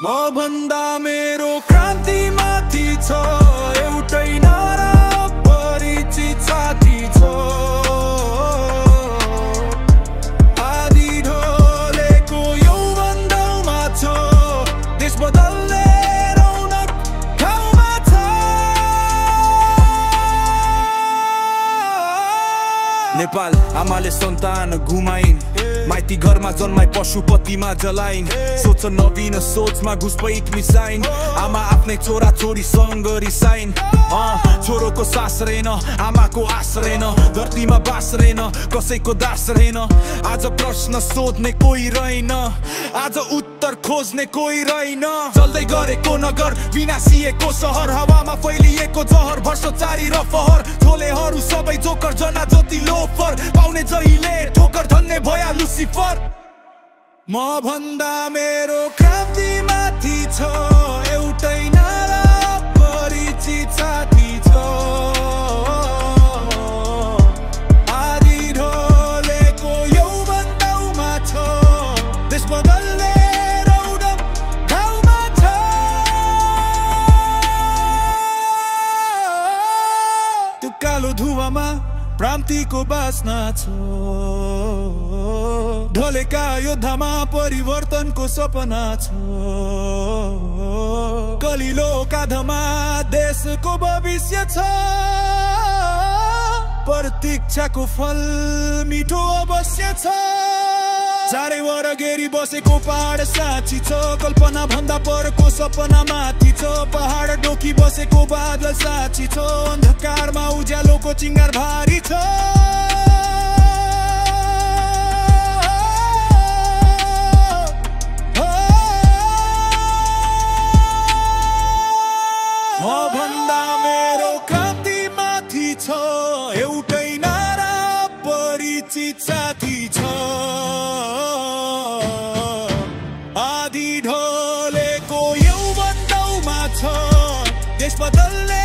म भन्दा मेरो क्रान्ति माथि छ एउटै नारा परिचित साथी छ आधी ढोलेको यौवन दाउमा छ देश बदल्ने रौनक ठाउँमा छ नेपाल आमाले सन्तान गुमाइन् माइती घरमा जन्माई पशुपतिमा जलाइन् सोच नवीन सोचमा घुसपैठ मिसाइन् आमा आफ्नै छोरा छोरीसँग रिसाइन् छोरोको सास रहेन आमाको आस रहेन धरतीमा बास रहेन कसैको दास रहेन आज प्रश्न सोध्ने कोही रहेन आज उत्तर खोज्ने कोही रहेन चल्दै गरेको नगर विनाशिएको सहर हावामा फैलिएको जहर भ्रष्टाचारी र फहर झोलेहरू सबै जोकर जना ज्योति लोफर पाउने जहिले ठोकर धन्ने भया लुसिफर म भन्दा मेरो क्रान्ति माथि छ एउटै नारा परिचित साथी छ आधी ढोलेको यौवन दाउमा छ देश बदल्ने रौनक ठाउँमा छ त्यो कालो धुवामा क्रान्तिको बासना छ ढलेका योद्धामा परिवर्तनको सपना छ कलिलो काँधमा देशको भविष्य छ प्रतीक्षाको फल मिठो अवश्य छ चारै वरगेरी बसेको पहाड साँची छ कल्पना भन्दा परको सपना माथि छ पहाड डोकी बसेको बादल साँची छ अन्धकारमा उज्यालोको चिङ्गार भारी छ म भन्दा मेरो क्रान्ति माथि छ एउटै नारा परिचित साथी छ आधी ढोलेको यौवन दाउमा छ देश बदल्ने